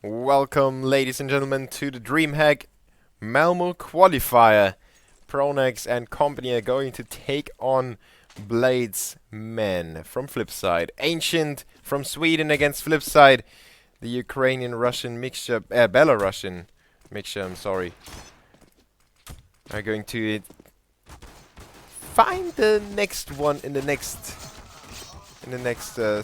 Welcome, ladies and gentlemen, to the DreamHack Malmö qualifier. Pronex and company are going to take on Blades Men from Flipside. Ancient from Sweden against Flipside. The Ukrainian-Russian mixture, Belarusian mixture, I'm sorry. Are going to find the next one in the next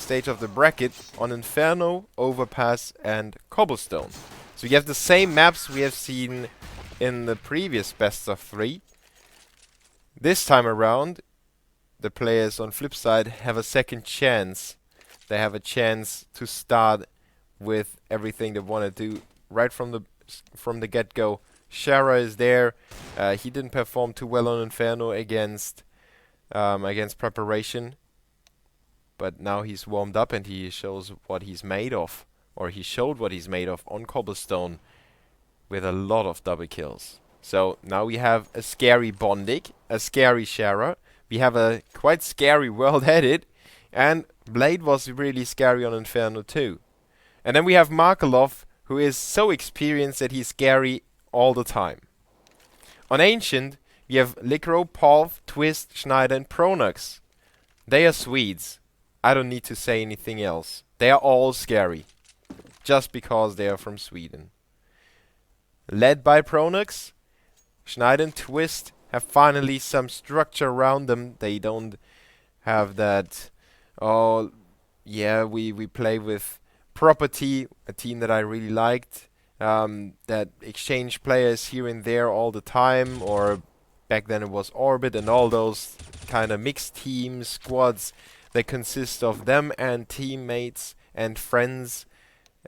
stage of the bracket on Inferno, Overpass and Cobblestone. So we have the same maps we have seen in the previous best of 3. This time around, the players on Flipside have a second chance. They have a chance to start with everything they want to do right from the get-go. Shara is there. He didn't perform too well on Inferno against Preparation. But now he's warmed up and he shows what he's made of. Or he showed what he's made of on Cobblestone with a lot of double kills. So now we have a scary Bondik, a scary Shara. We have a quite scary World Edit. And Blade was really scary on Inferno too. And then we have Markelov, who is so experienced that he's scary all the time. On Ancient, we have Likro, Polv, Twist, Schneider and Pronax. They are Swedes. I don't need to say anything else. They are all scary. Just because they are from Sweden. Led by Pronax, Schneider and Twist have finally some structure around them. They don't have that, oh, yeah, we play with Property, a team that I really liked, that exchange players here and there all the time, or back then it was Orbit and all those kind of mixed teams, squads. They consist of them and teammates and friends.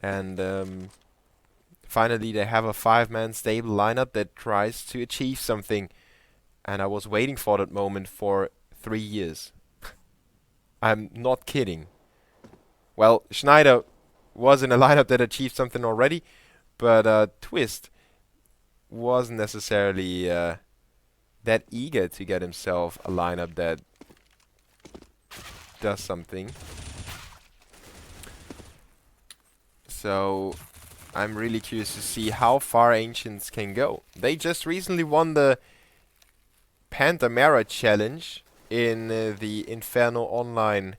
And finally they have a 5-man stable lineup that tries to achieve something. And I was waiting for that moment for 3 years. I'm not kidding. Well, Schneider was in a lineup that achieved something already. But Twist wasn't necessarily that eager to get himself a lineup that does something. So I'm really curious to see how far Ancients can go. They just recently won the Pantamera challenge in the Inferno Online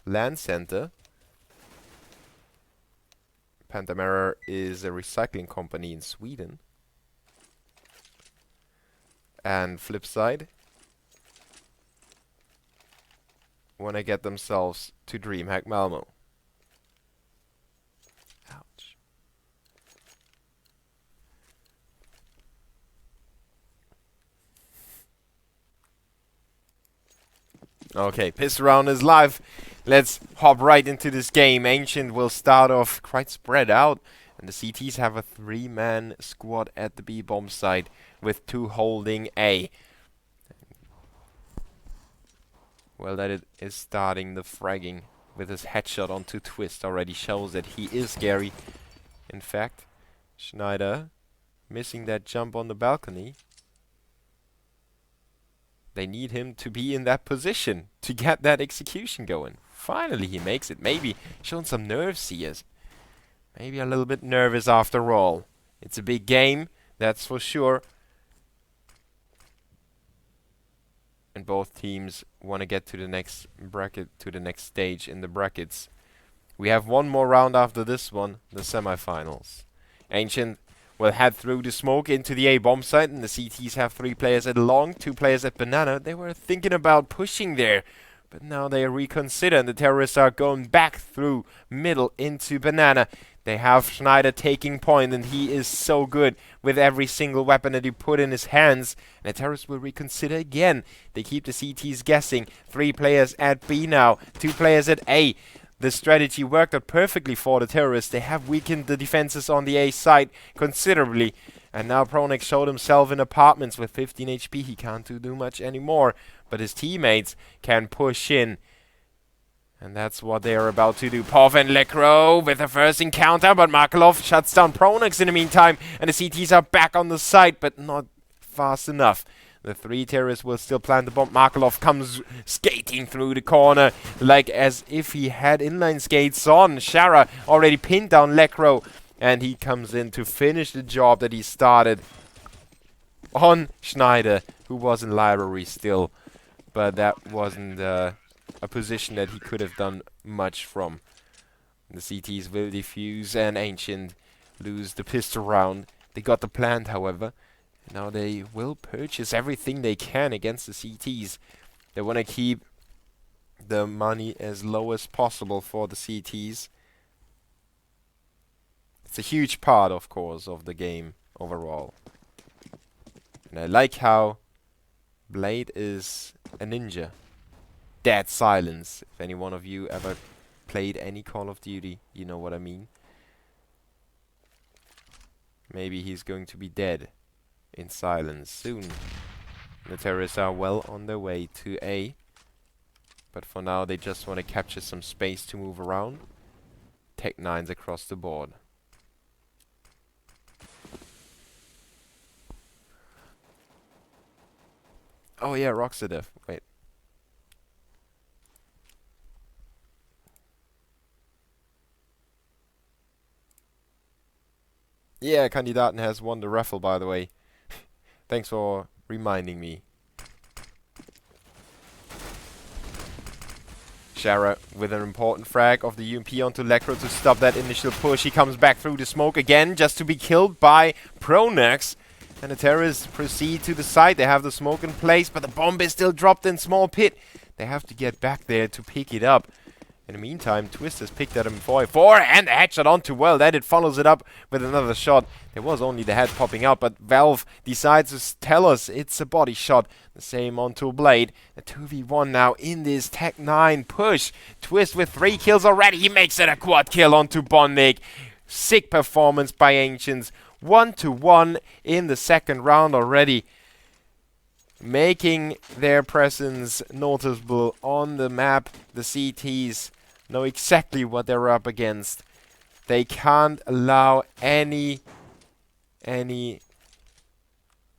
LAN Center. Pantamera is a recycling company in Sweden. And Flipside want to get themselves to DreamHack Malmö. Ouch. Okay, Piss Round is live. Let's hop right into this game. Ancient will start off quite spread out. And the CTs have a 3-man squad at the B-bomb site with 2 holding A. Well, that it is starting the fragging with his headshot onto Twist already shows that he is scary. In fact, Schneider missing that jump on the balcony. They need him to be in that position to get that execution going. Finally he makes it. Maybe showing some nerves here. Maybe a little bit nervous after all. It's a big game, that's for sure. And both teams want to get to the next bracket, to the next stage in the brackets. We have one more round after this one, the semifinals. Ancient will head through the smoke into the A bomb site, and the CTs have 3 players at long, 2 players at banana. They were thinking about pushing there, but now they reconsider, and the terrorists are going back through middle into banana. They have Schneider taking point, and he is so good with every single weapon that he put in his hands. And the terrorists will reconsider again. They keep the CTs guessing. 3 players at B now, 2 players at A. The strategy worked out perfectly for the terrorists. They have weakened the defenses on the A side considerably. And now Pronex showed himself in apartments with 15 HP. He can't do much anymore. But his teammates can push in. And that's what they are about to do. Pov and Lekro with the first encounter, but Markelov shuts down Pronex in the meantime. And the CTs are back on the site, but not fast enough. The 3 terrorists will still plant the bomb. Markelov comes skating through the corner like as if he had inline skates on. Shara already pinned down Lekro. And he comes in to finish the job that he started on Schneider, who was in library still. But that wasn't a position that he could have done much from. The CTs will defuse and Ancient lose the pistol round. They got the plant, however. Now they will purchase everything they can against the CTs. They want to keep the money as low as possible for the CTs. It's a huge part, of course, of the game overall. And I like how Blade is a ninja. Dead silence. If any one of you ever played any Call of Duty, you know what I mean. Maybe he's going to be dead in silence soon. The terrorists are well on their way to A. But for now they just want to capture some space to move around. Tech 9s across the board. Oh yeah, Roxadef. Wait. Yeah, Kandidaten has won the raffle, by the way. Thanks for reminding me. Shara with an important frag of the UMP onto Lecro to stop that initial push. He comes back through the smoke again just to be killed by Pronex. And the terrorists proceed to the side. They have the smoke in place, but the bomb is still dropped in small pit. They have to get back there to pick it up. In the meantime, Twist has picked at him 4-4 and the headshot onto well. Then it follows it up with another shot. There was only the head popping out, but Valve decides to tell us it's a body shot. The same onto Blade. A 2v1 now in this Tech 9 push. Twist with 3 kills already. He makes it a quad kill onto Bondik. Sick performance by Ancients. 1-1 in the second round already. Making their presence noticeable on the map. The CTs know exactly what they're up against. They can't allow any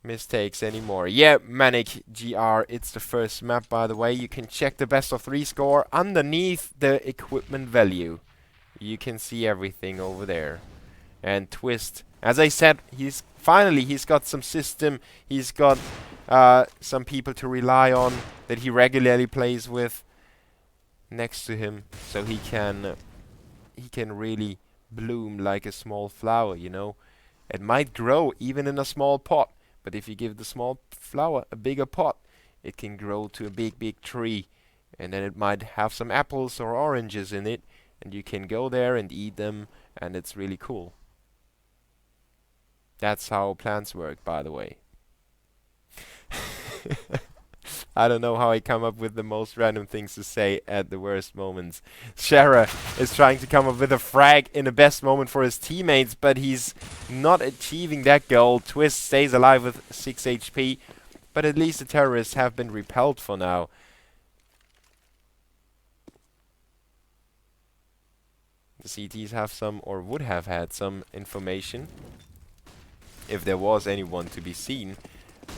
mistakes anymore. Yeah, Manic GR, it's the first map, by the way. You can check the best of 3 score underneath the equipment value. You can see everything over there. And Twist, as I said, he's got some system. He's got some people to rely on that he regularly plays with next to him, so he can really bloom like a small flower, you know. It might grow even in a small pot, but if you give the small flower a bigger pot, it can grow to a big tree, and then it might have some apples or oranges in it, and you can go there and eat them, and it's really cool. That's how plants work, by the way. I don't know how I come up with the most random things to say at the worst moments. Shara is trying to come up with a frag in the best moment for his teammates, but he's not achieving that goal. Twist stays alive with 6 HP, but at least the terrorists have been repelled for now. The CTs have some, or would have had some information, if there was anyone to be seen.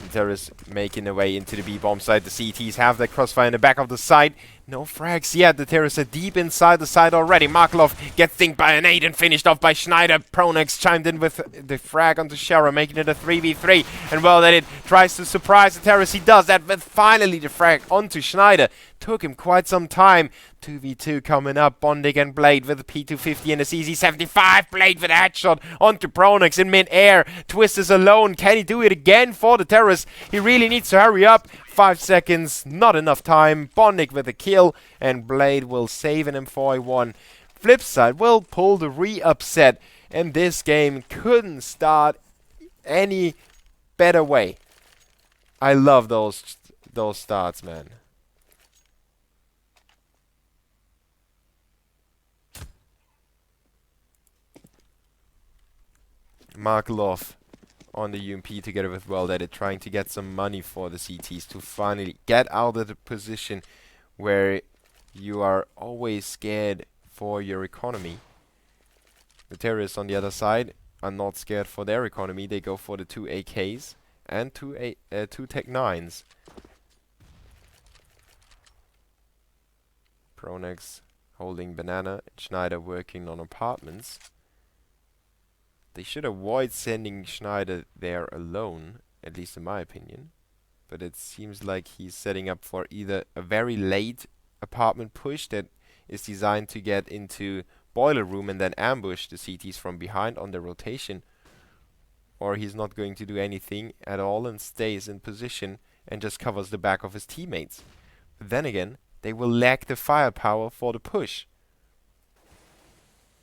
The terrorists making their way into the B-bomb site. The CTs have their crossfire in the back of the site. No frags yet. The terrorists are deep inside the site already. Markelov gets dinked by an 8 and finished off by Schneider. Pronex chimed in with the frag onto Shara, making it a 3v3. And well, then it tries to surprise the terrorists. He does that, but finally the frag onto Schneider. Took him quite some time. 2v2 coming up. Bondik and Blade with a P250 and a CZ75. Blade with a headshot onto Pronex in mid-air. Twist is alone. Can he do it again for the terrorists? He really needs to hurry up. 5 seconds, not enough time. Bondik with a kill, and Blade will save an M4A1. Flipside will pull the re-upset, and this game couldn't start any better way. I love those starts, man. Markelov on the UMP together with Well-Deaded, trying to get some money for the CTs to finally get out of the position where you are always scared for your economy. The terrorists on the other side are not scared for their economy. They go for the 2 AKs and 2 Tech 9s. Pronex holding banana, Schneider working on apartments. They should avoid sending Schneider there alone, at least in my opinion. But it seems like he's setting up for either a very late apartment push that is designed to get into boiler room and then ambush the CTs from behind on the rotation, or he's not going to do anything at all and stays in position and just covers the back of his teammates. But then again, they will lack the firepower for the push.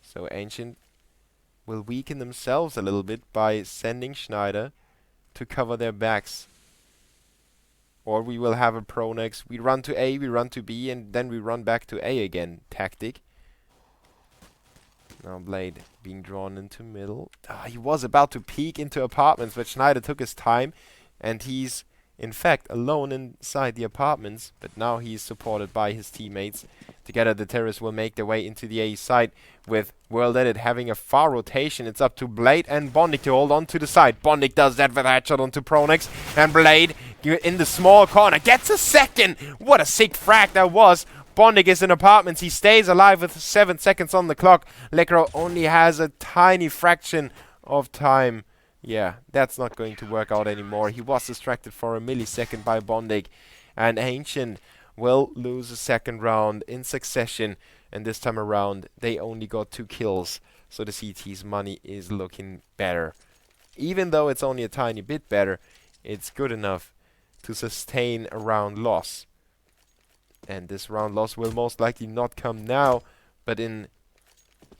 So Ancient will weaken themselves a little bit by sending Schneider to cover their backs. Or we will have a Pronex, we run to A, we run to B, and then we run back to A again tactic. Now Blade being drawn into middle. He was about to peek into apartments, but Schneider took his time, and he's in fact alone inside the apartments, but now he's supported by his teammates. Together the terrorists will make their way into the A side, with World Edit having a far rotation. It's up to Blade and Bondik to hold on to the side. Bondik does that with a headshot onto Pronex, and Blade in the small corner gets a second. What a sick frag that was. Bondik is in apartments. He stays alive with 7 seconds on the clock. Lekro only has a tiny fraction of time. Yeah, that's not going to work out anymore. He was distracted for a millisecond by Bondik, and Ancient will lose a second round in succession, and this time around they only got 2 kills, so the CT's money is looking better. Even though it's only a tiny bit better, it's good enough to sustain a round loss. And this round loss will most likely not come now, but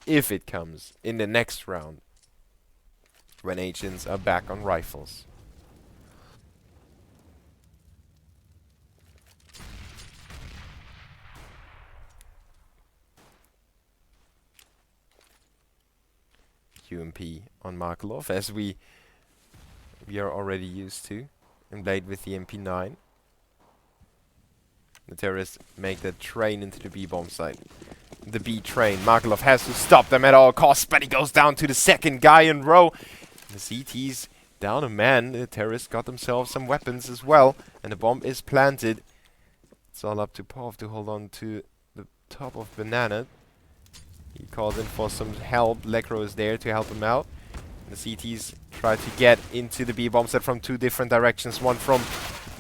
if it comes in the next round, when Ancients are back on rifles. UMP on Markelov, as we are already used to, and Blade with the MP9. The terrorists make the train into the B-bomb site. The B train. Markelov has to stop them at all costs, but he goes down to the second guy in row. The CT's down a man. The terrorists got themselves some weapons as well, and the bomb is planted. It's all up to Pov to hold on to the top of Banana. He calls in for some help. Lekro is there to help him out. The CTs try to get into the B-bomb set from 2 different directions. One from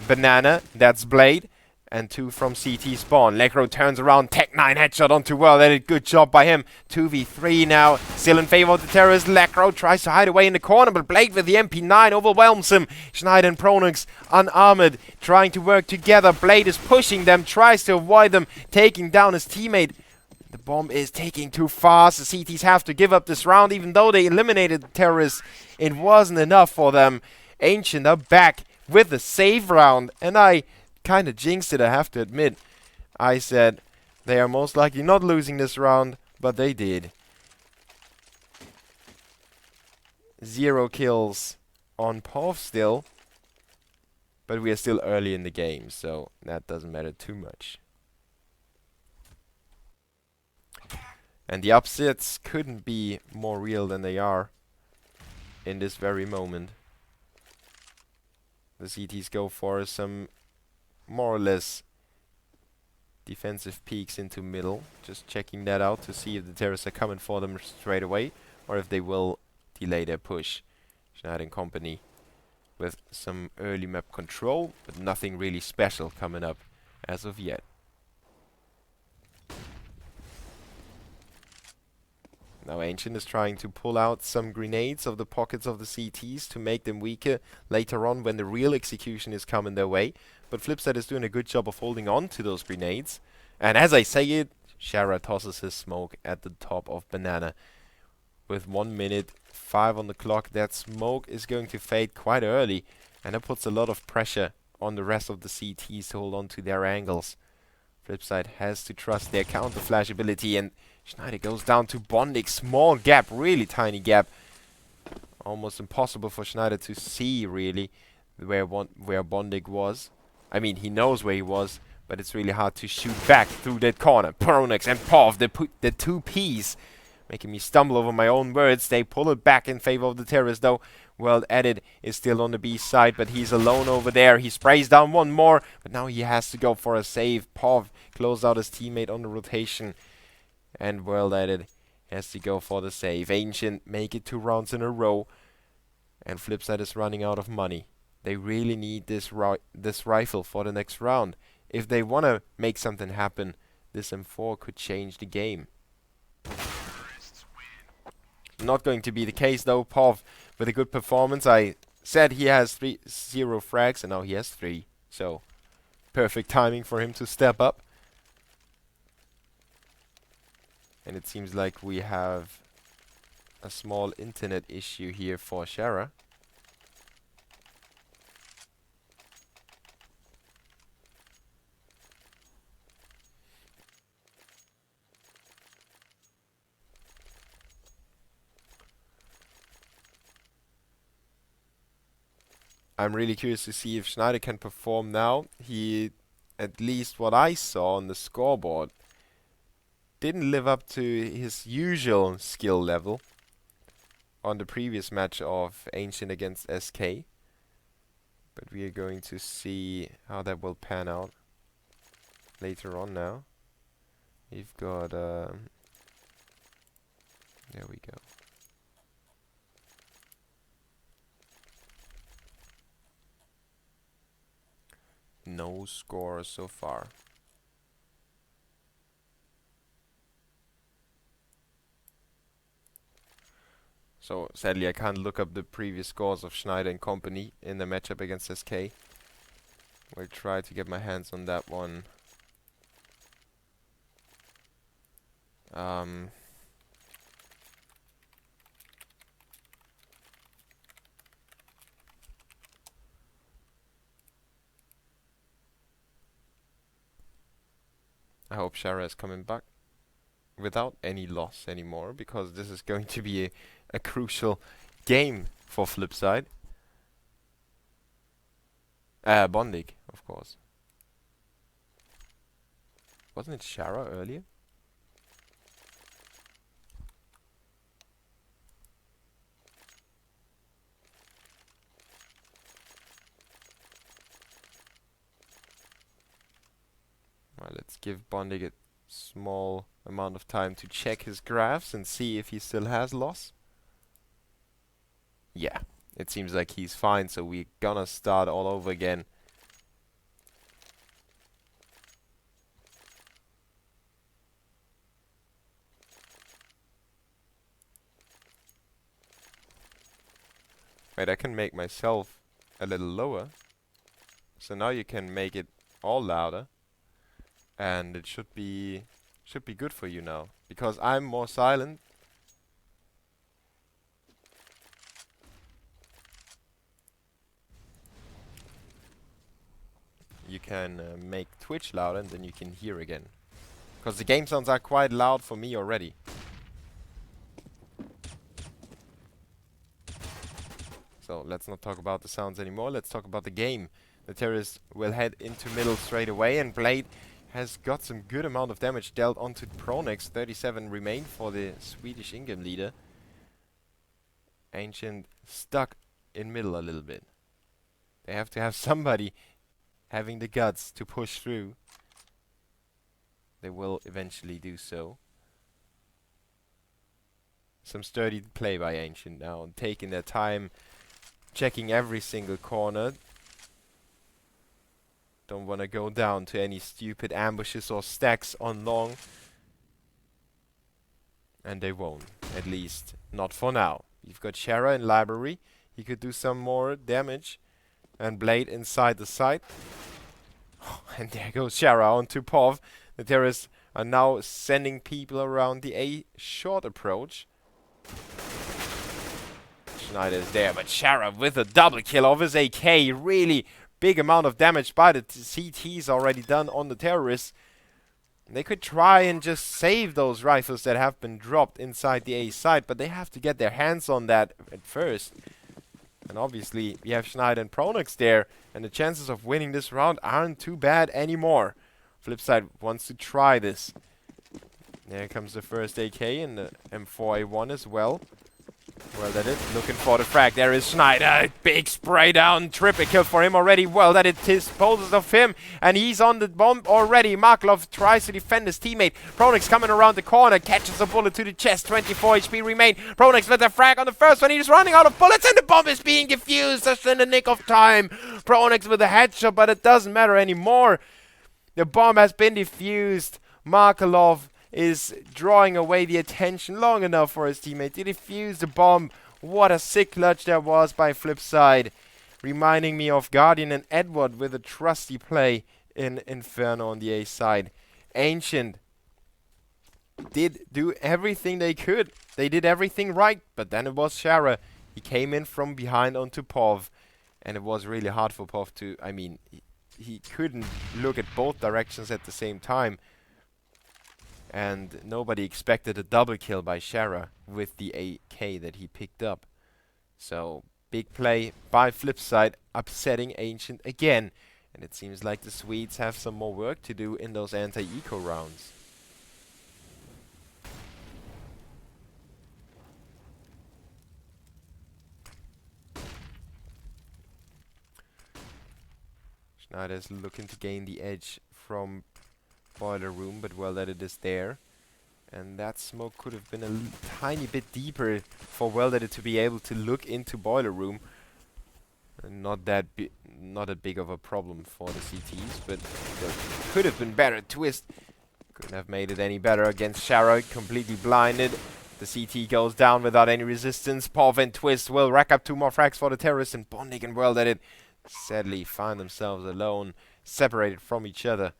Banana, that's Blade, and 2 from CT spawn. Lekro turns around, Tech 9 headshot onto World Edit. Good job by him. 2v3 now, still in favor of the terrorists. Lekro tries to hide away in the corner, but Blade with the MP9 overwhelms him. Schneider and Pronex unarmored, trying to work together. Blade is pushing them, tries to avoid them, taking down his teammate. The bomb is taking too fast. The CTs have to give up this round, even though they eliminated the terrorists. It wasn't enough for them. Ancient are back with the save round, and I kind of jinxed it, I have to admit. I said they are most likely not losing this round, but they did. 0 kills on Pov still, but we are still early in the game, so that doesn't matter too much. And the upsets couldn't be more real than they are in this very moment. The CTs go for some more or less defensive peeks into middle. Just checking that out to see if the terrorists are coming for them straight away, or if they will delay their push. Schneider and company with some early map control, but nothing really special coming up as of yet. Now Ancient is trying to pull out some grenades of the pockets of the CTs to make them weaker later on when the real execution is coming their way. But Flipsid is doing a good job of holding on to those grenades. And as I say it, Shara tosses his smoke at the top of Banana. With 1 minute 5 on the clock, that smoke is going to fade quite early. And that puts a lot of pressure on the rest of the CTs to hold on to their angles. Flipside has to trust their counter flash ability, and Schneider goes down to Bondik. Small gap, really tiny gap. Almost impossible for Schneider to see, really, where Bondik was. I mean, he knows where he was, but it's really hard to shoot back through that corner. Pronex and Pov, the 2 Ps, making me stumble over my own words. They pull it back in favor of the terrorists, though. World Edit is still on the B side, but he's alone over there. He sprays down one more, but now he has to go for a save. Pov closed out his teammate on the rotation, and World Edit Has to go for the save. Ancient make it 2 rounds in a row. And Flipsid is running out of money. They really need this rifle for the next round. If they want to make something happen, this M4 could change the game. Not going to be the case though. Pov with a good performance. I said he has 0 frags and now he has 3. So perfect timing for him to step up. And it seems like we have a small internet issue here for Shara. I'm really curious to see if Schneider can perform now. He, at least what I saw on the scoreboard, didn't live up to his usual skill level on the previous match of Ancient against SK. But we are going to see how that will pan out later on now. We've got... there we go. No score so far. So sadly I can't look up the previous scores of Schneider and company in the matchup against SK. We'll try to get my hands on that one. I hope Shara is coming back without any loss anymore, because this is going to be a crucial game for Flipside. Bondig, of course. Wasn't it Shara earlier? Well, let's give Bondig a small amount of time to check his graphs and see if he still has loss. Yeah, it seems like he's fine, so we're gonna start all over again. Wait, I can make myself a little lower. So now you can make it all louder. And it should be good for you now, because I'm more silent. You can make Twitch louder and then you can hear again. Because the game sounds are quite loud for me already. So let's not talk about the sounds anymore, let's talk about the game. The terrorists will head into middle straight away, and Blade has got some good amount of damage dealt onto Pronex. 37 remain for the Swedish in-game leader. Ancient stuck in middle a little bit. They have to have somebody having the guts to push through. They will eventually do so. Some sturdy play by Ancient now, taking their time, checking every single corner. Don't want to go down to any stupid ambushes or stacks on long. And they won't. At least not for now. You've got Shara in library. He could do some more damage. And Blade inside the site. And there goes Shara onto Pov. The terrorists are now sending people around the A short approach. Schneider is there, but Shara with a double kill of his AK. Really big amount of damage by the CTs already done on the terrorists. They could try and just save those rifles that have been dropped inside the A site, but they have to get their hands on that at first. And obviously, we have Schneider and Pronex there, and the chances of winning this round aren't too bad anymore. Flipside wants to try this. There comes the first AK and the M4A1 as well. Well, that is looking for the frag. There is Schneider. Big spray down. Triple kill for him already. Well, that it disposes of him. And he's on the bomb already. Marklov tries to defend his teammate. Pronix coming around the corner. Catches a bullet to the chest. 24 HP remain. Pronix with a frag on the first one. He's running out of bullets. And the bomb is being defused just in the nick of time. Pronix with a headshot, but it doesn't matter anymore. The bomb has been defused. Markelov is drawing away the attention long enough for his teammate to defuse the bomb. What a sick clutch that was by Flipside. Reminding me of Guardian and Edward with a trusty play in Inferno on the A side. Ancient did do everything they could. They did everything right, but then it was Shara. He came in from behind onto Pov, and it was really hard for Pov to, I mean, he couldn't look at both directions at the same time. And nobody expected a double kill by Shara with the AK that he picked up. So, big play by Flipside, upsetting Ancient again. And it seems like the Swedes have some more work to do in those anti-eco rounds. Schneider's looking to gain the edge from Boiler Room, but well that it is there. And that smoke could have been a tiny bit deeper for well that it to be able to look into Boiler Room. And not that big of a problem for the CTs, but could have been better. Twist couldn't have made it any better against Shara, completely blinded. The CT goes down without any resistance. Pov and Twist will rack up 2 more frags for the terrorists, and Bondig and well that it sadly find themselves alone, separated from each other.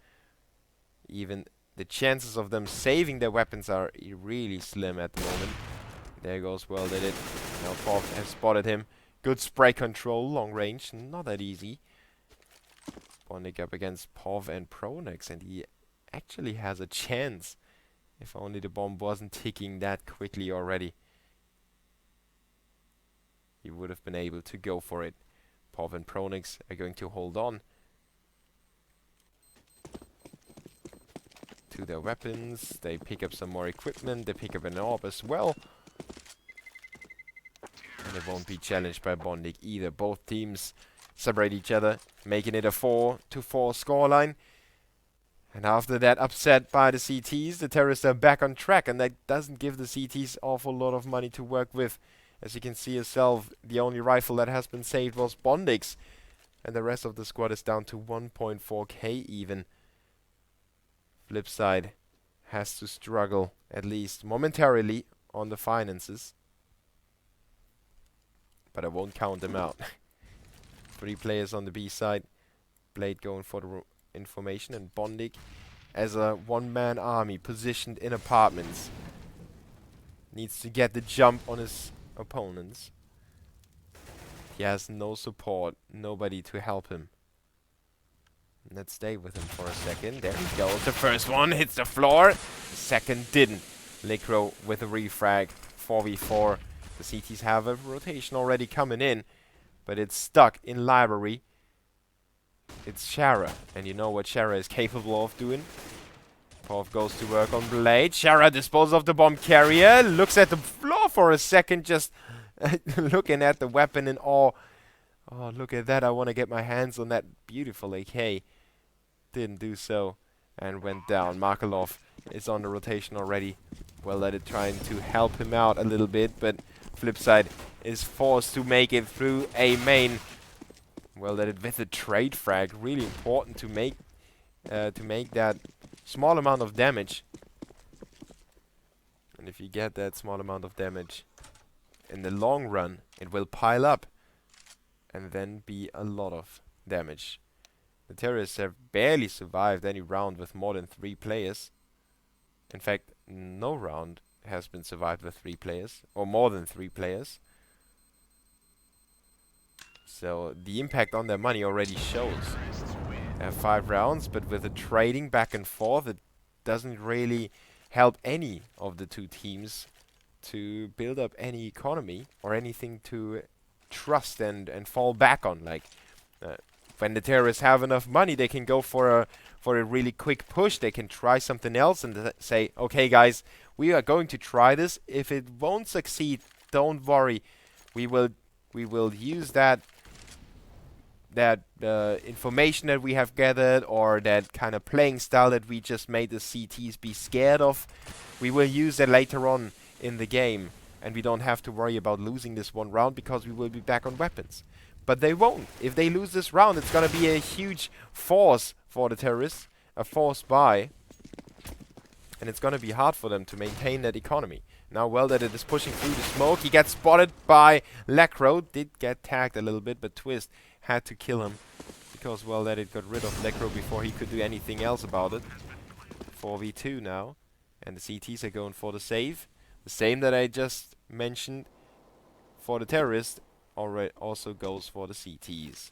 Even the chances of them saving their weapons are really slim at the moment. There goes well that it. Now Pov has spotted him. Good spray control, long range, not that easy. Bondig up against Pov and Pronex, and he actually has a chance. If only the bomb wasn't ticking that quickly already. He would have been able to go for it. Pov and Pronex are going to hold on to their weapons. They pick up some more equipment. They pick up an orb as well. And they won't be challenged by Bondig either. Both teams separate each other, making it a 4-4 scoreline. And after that upset by the CTs, the terrorists are back on track, and that doesn't give the CTs awful lot of money to work with. As you can see yourself, the only rifle that has been saved was Bondig's, and the rest of the squad is down to 1.4k even. Flipside has to struggle, at least momentarily, on the finances. But I won't count them out. 3 players on the B side. Blade going for the information, and Bondig as a one-man army positioned in apartments. Needs to get the jump on his opponents. He has no support, nobody to help him. Let's stay with him for a second. There he goes. The first one hits the floor. The second didn't. Licro with a refrag. 4v4. The CTs have a rotation already coming in, but it's stuck in library. It's Shara, and you know what Shara is capable of doing. Pov goes to work on Blade. Shara disposes of the bomb carrier. Looks at the floor for a second, just looking at the weapon in awe. Oh, look at that. I want to get my hands on that beautiful AK. Didn't do so and went down. Markelov is on the rotation already. Well, let it trying to help him out a little bit, but Flipside is forced to make it through a main. Well, let it with a trade frag. Really important to make that small amount of damage. And if you get that small amount of damage in the long run, it will pile up and then be a lot of damage. The terrorists have barely survived any round with more than 3 players. In fact, no round has been survived with 3 players, or more than 3 players. So the impact on their money already shows. They have 5 rounds, but with the trading back and forth, it doesn't really help any of the 2 teams to build up any economy or anything to trust and fall back on. Like when the terrorists have enough money, they can go for a really quick push. They can try something else and say, okay guys, we are going to try this. If it won't succeed, don't worry. We will use that information that we have gathered, or that kind of playing style that we just made the CTs be scared of. We will use that later on in the game, and we don't have to worry about losing this one round because we will be back on weapons. But they won't. If they lose this round, it's going to be a huge force for the terrorists, a force buy, and it's going to be hard for them to maintain that economy. Now Well-Deaded is pushing through the smoke. He gets spotted by Lekro. Did get tagged a little bit, but Twist had to kill him because Well-Deaded got rid of Lekro before he could do anything else about it. 4v2 now, and the CTs are going for the save. The same that I just mentioned for the terrorist also goes for the CTs.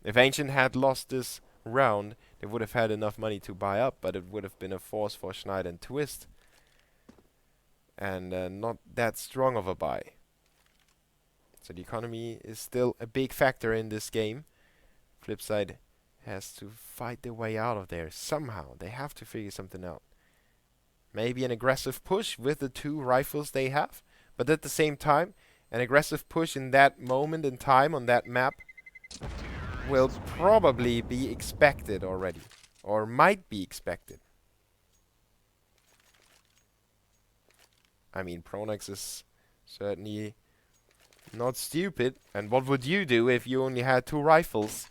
If Ancient had lost this round, they would have had enough money to buy up, but it would have been a force for Schneider and Twist, and not that strong of a buy. So the economy is still a big factor in this game. Flipside has to fight their way out of there somehow. They have to figure something out. Maybe an aggressive push with the 2 rifles they have, but at the same time, an aggressive push in that moment in time on that map will probably be expected already, or might be expected. I mean, Pronax is certainly not stupid. And what would you do if you only had 2 rifles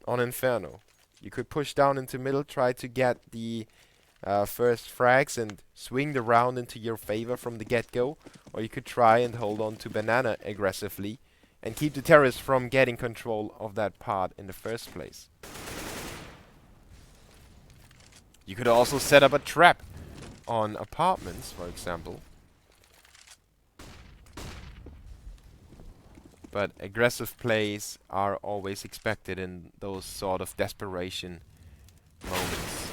on Inferno? You could push down into middle, try to get the first frags and swing the round into your favor from the get-go, or you could try and hold on to Banana aggressively and keep the terrorists from getting control of that part in the first place. You could also set up a trap on apartments, for example. But aggressive plays are always expected in those sort of desperation moments.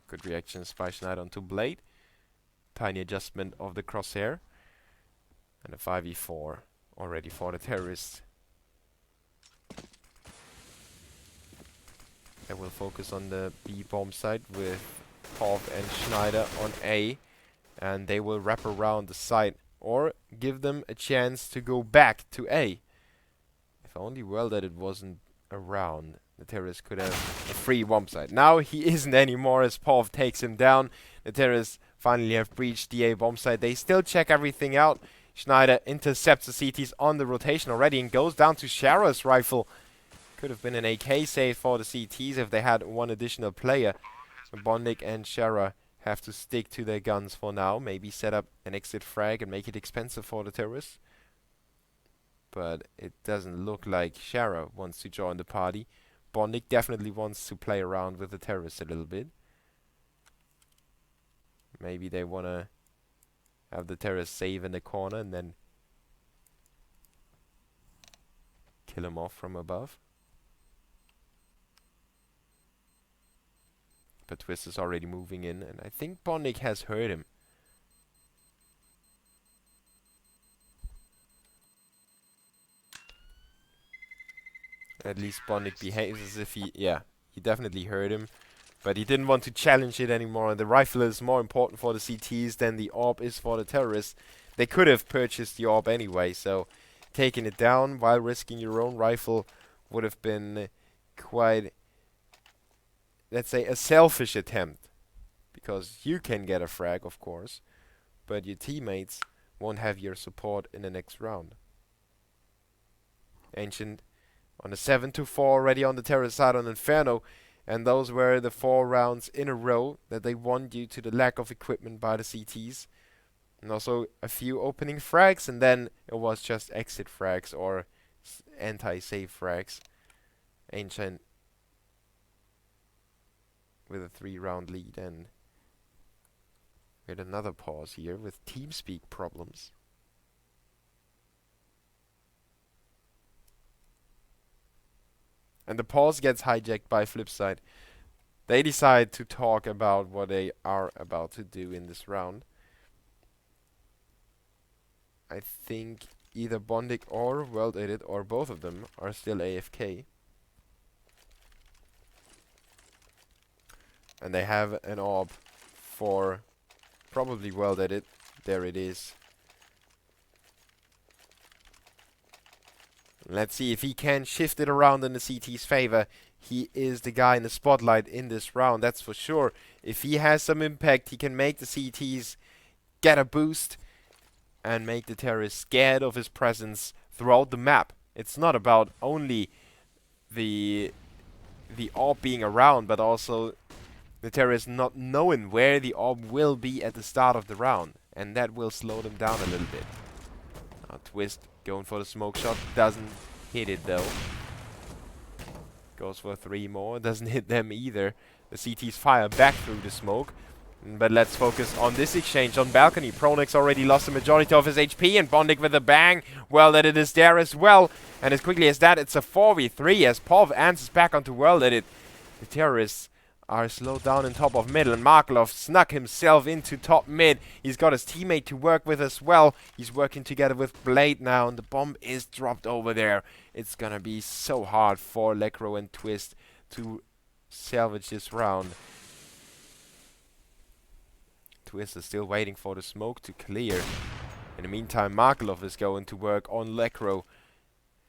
Good reactions by Schneider onto Blade. Tiny adjustment of the crosshair. And a 5v4 already for the terrorists. They will focus on the B bomb site with Pov and Schneider on A. And they will wrap around the site, or give them a chance to go back to A. If only Well-Deaded wasn't around, the terrorist could have a free bomb site. Now he isn't anymore as Pov takes him down. The terrorists finally have breached the A bomb site. They still check everything out. Schneider intercepts the CTs on the rotation already and goes down to Shara's rifle. Could have been an AK save for the CTs if they had one additional player. Bondik and Shara have to stick to their guns for now. Maybe set up an exit frag and make it expensive for the terrorists. But it doesn't look like Shara wants to join the party. Bondik definitely wants to play around with the terrorists a little bit. Maybe they want to have the terrorists save in the corner and then kill him off from above. But Twist is already moving in, and I think Bondik has heard him. At least Bondik behaves as if he definitely heard him. But he didn't want to challenge it anymore, and the rifle is more important for the CTs than the AWP is for the terrorists. They could have purchased the AWP anyway, so taking it down while risking your own rifle would have been quite, let's say, a selfish attempt. Because you can get a frag, of course, but your teammates won't have your support in the next round. Ancient on a 7-4 already on the terrorist side on Inferno, and those were the 4 rounds in a row that they won due to the lack of equipment by the CTs. And also a few opening frags, and then it was just exit frags or anti-save frags. Ancient with a 3-round lead, and we had another pause here with TeamSpeak problems. And the pause gets hijacked by Flipside. They decide to talk about what they are about to do in this round. I think either Bondik or Well-Deaded or both of them are still AFK. And they have an AWP for Probably well that it. There it is. Let's see if he can shift it around in the CT's favor. He is the guy in the spotlight in this round, that's for sure. If he has some impact, he can make the CTs get a boost and make the terrorists scared of his presence throughout the map. It's not about only the orb being around, but also the terrorists not knowing where the orb will be at the start of the round. And that will slow them down a little bit. Now Twist going for the smoke shot. Doesn't hit it though. Goes for 3 more. Doesn't hit them either. The CTs fire back through the smoke. But let's focus on this exchange on balcony. Pronix already lost the majority of his HP, and Bondik with a bang. Well, that it is there as well. And as quickly as that, it's a 4v3 as Pov answers back onto World Edit. The terrorists are slowed down in top of middle, and Markelov snuck himself into top mid. He's got his teammate to work with as well. He's working together with Blade now, and the bomb is dropped over there. It's gonna be so hard for Lekro and Twist to salvage this round. Twist is still waiting for the smoke to clear. In the meantime, Markelov is going to work on Lekro,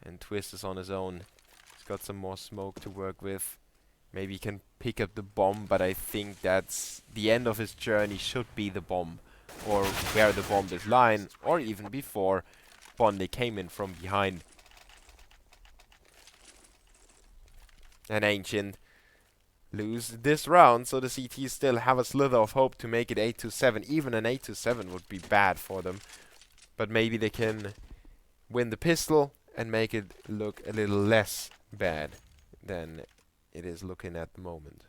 and Twist is on his own. He's got some more smoke to work with. Maybe he can pick up the bomb, but I think that's the end of his journey should be the bomb, or where the bomb is lying, or even before Bondik came in from behind. And Ancient lose this round, so the CTs still have a slither of hope to make it 8-7. Even an 8-7 would be bad for them, but maybe they can win the pistol and make it look a little less bad than it is looking at the moment.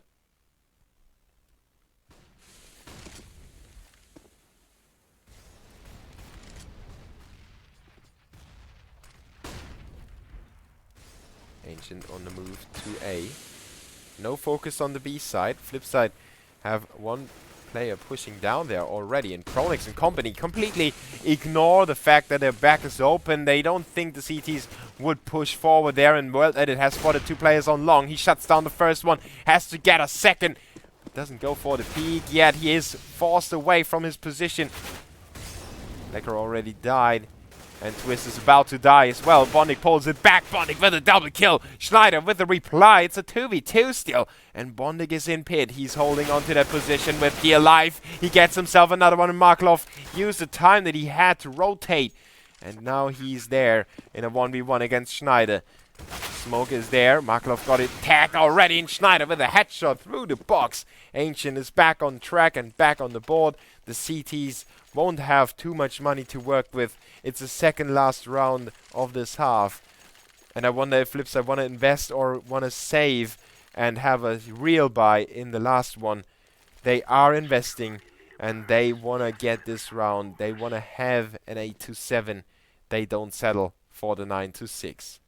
Ancient on the move to A. No focus on the B side. Flipside have one player pushing down there already, and Pronix and company completely ignore the fact that their back is open. They don't think the CTs would push forward there, and World Edit has spotted 2 players on long. He shuts down the first one, has to get a second. Doesn't go for the peek yet. He is forced away from his position. Lecker already died. And Twist is about to die as well. Bondik pulls it back. Bondik with a double kill. Schneider with the reply. It's a 2v2 still. And Bondik is in pit. He's holding on to that position with dear life. He gets himself another one. And Markelov used the time that he had to rotate. And now he's there in a 1v1 against Schneider. Smoke is there. Markelov got it tagged already. And Schneider with a headshot through the box. Ancient is back on track and back on the board. The CTs won't have too much money to work with. It's the second last round of this half. And I wonder if Flipside want to invest or want to save and have a real buy in the last one. They are investing and they want to get this round. They want to have an 8-7. They don't settle for the 9-6.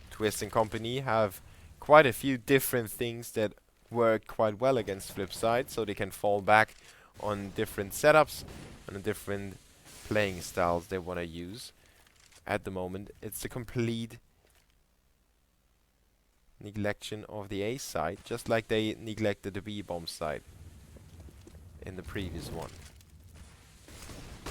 Twist and company have quite a few different things that work quite well against Flipside, so they can fall back on different setups and the different playing styles they want to use. At the moment, it's a complete neglection of the A side, just like they neglected the B bomb side in the previous one.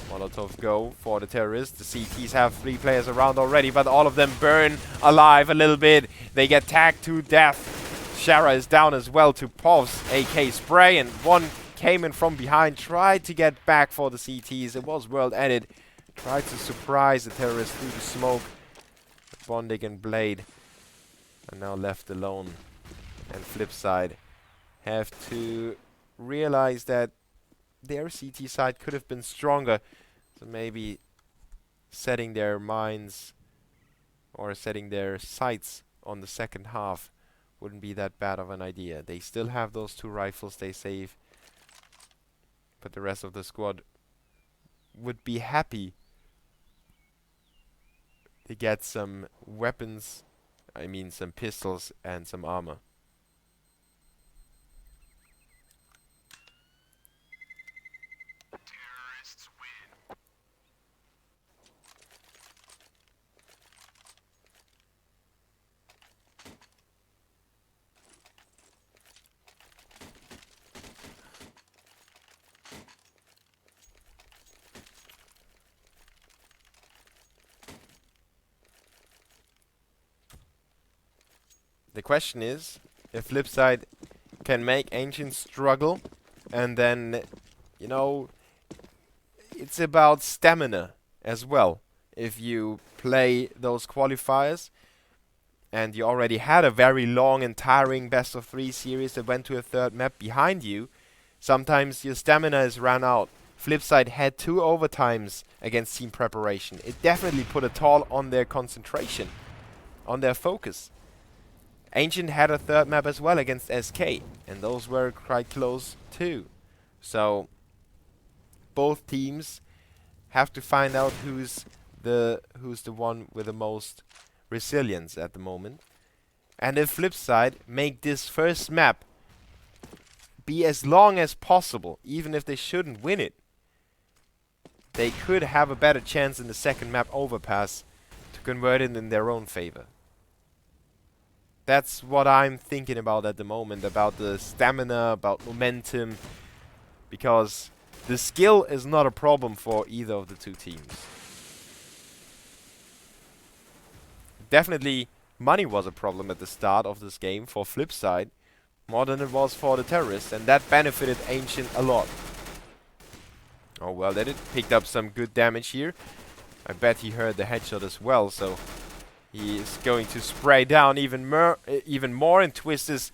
Molotov go for the terrorists. The CTs have 3 players around already, but all of them burn alive a little bit. They get tagged to death. Shara is down as well to Pov's AK spray, and one came in from behind, tried to get back for the CTs. It was World Edit. Tried to surprise the terrorists through the smoke. Bondik and Blade are now left alone. And Flipside have to realize that their CT side could have been stronger. So maybe setting their minds or setting their sights on the second half wouldn't be that bad of an idea. They still have those 2 rifles they save, but the rest of the squad would be happy to get some weapons, I mean some pistols and some armor. The question is if Flipside can make Ancient struggle, and then, you know, it's about stamina as well. If you play those qualifiers and you already had a very long and tiring best of 3 series that went to a third map behind you, sometimes your stamina is run out. Flipside had 2 overtimes against team preparation. It definitely put a toll on their concentration, on their focus. Ancient had a third map as well against SK, and those were quite close too. So both teams have to find out who's the one with the most resilience at the moment. And if Flipside make this first map be as long as possible, even if they shouldn't win it, they could have a better chance in the second map overpass to convert it in their own favor. That's what I'm thinking about at the moment, about the stamina, about momentum, because the skill is not a problem for either of the two teams. Definitely, money was a problem at the start of this game for Flipside, more than it was for the terrorists, and that benefited Ancient a lot. Oh well, they did picked up some good damage here. I bet he heard the headshot as well, so he is going to spray down even more and twist his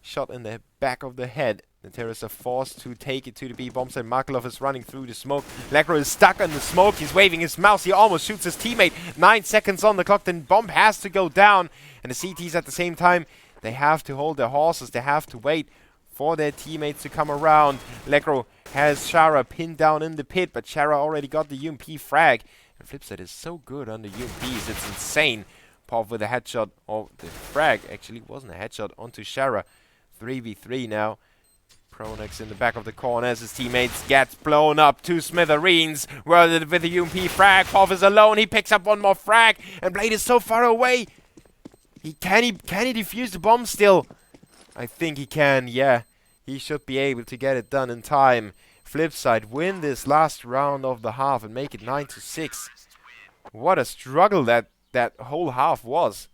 shot in the back of the head. The terrorists are forced to take it to the B bomb site. Markelov is running through the smoke. Legro is stuck in the smoke. He's waving his mouse. He almost shoots his teammate. 9 seconds on the clock. Then bomb has to go down. And the CTs at the same time, they have to hold their horses. They have to wait for their teammates to come around. Legro has Shara pinned down in the pit, but Shara already got the UMP frag. And Flipside is so good on the UMPs. It's insane. Pop with a headshot. Oh, the frag actually wasn't a headshot onto Shara. 3v3 now. Pronex in the back of the corner as his teammates get blown up to smithereens. With the UMP frag, Pov is alone. He picks up one more frag, and Blade is so far away. Can he defuse the bomb still? I think he can. Yeah, he should be able to get it done in time. Flipside win this last round of the half and make it 9-6. What a struggle that whole half was.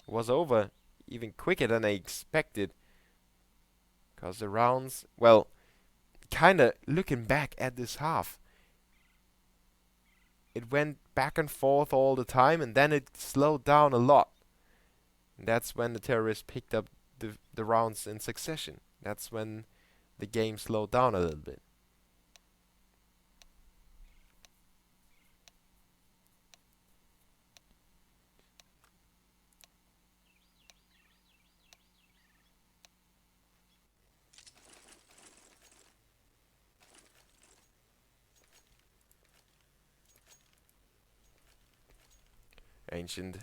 It was over even quicker than I expected. Because the rounds, well, kind of looking back at this half, it went back and forth all the time, and then it slowed down a lot. And that's when the terrorists picked up the rounds in succession. That's when the game slowed down a little bit. Ancient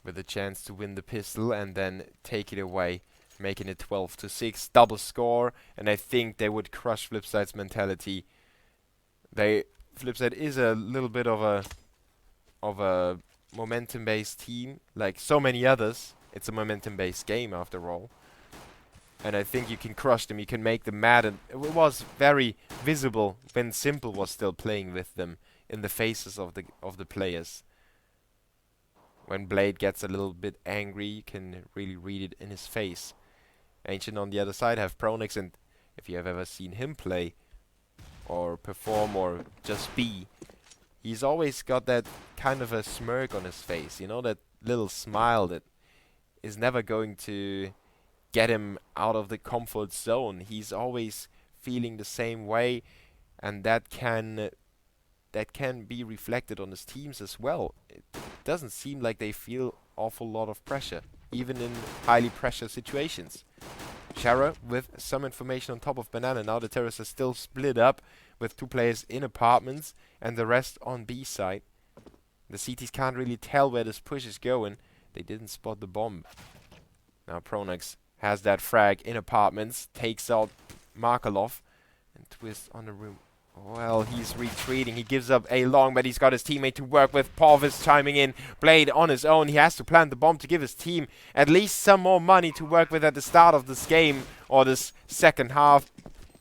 with a chance to win the pistol and then take it away, making it 12-6, double score, and I think they would crush Flipside's mentality. Flipside is a little bit of a momentum-based team, like so many others. It's a momentum-based game after all, and I think you can crush them. You can make them mad, and it was very visible when Simple was still playing with them in the faces of the players. When Blade gets a little bit angry, you can really read it in his face. Ancient on the other side have Pronex, and if you have ever seen him play or perform or just be, he's always got that kind of a smirk on his face, you know, that little smile that is never going to get him out of the comfort zone. He's always feeling the same way, and that can be reflected on his teams as well. It doesn't seem like they feel awful lot of pressure, even in highly pressure situations. Shara with some information on top of Banana. Now the terrorists are still split up with 2 players in apartments and the rest on B side. The CTs can't really tell where this push is going. They didn't spot the bomb. Now Pronex has that frag in apartments, takes out Markelov, and Twist on the room. Well, he's retreating. He gives up A long, but he's got his teammate to work with. Pov is chiming in. Blade on his own. He has to plant the bomb to give his team at least some more money to work with at the start of this game, or this second half.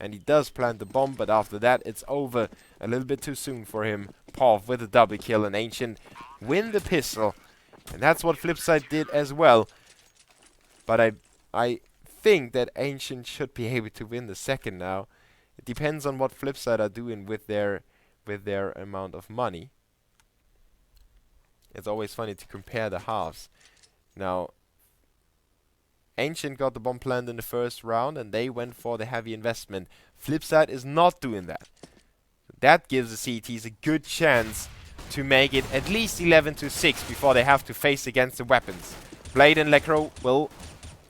And he does plant the bomb, but after that, it's over a little bit too soon for him. Pov with a double kill, and Ancient win the pistol. And that's what Flipside did as well. But I think that Ancient should be able to win the second now. It depends on what Flipside are doing with their amount of money. It's always funny to compare the halves. Now, Ancient got the bomb plant in the first round and they went for the heavy investment. Flipside is not doing that. That gives the CTs a good chance to make it at least 11-6 before they have to face against the weapons. Blade and Lecro will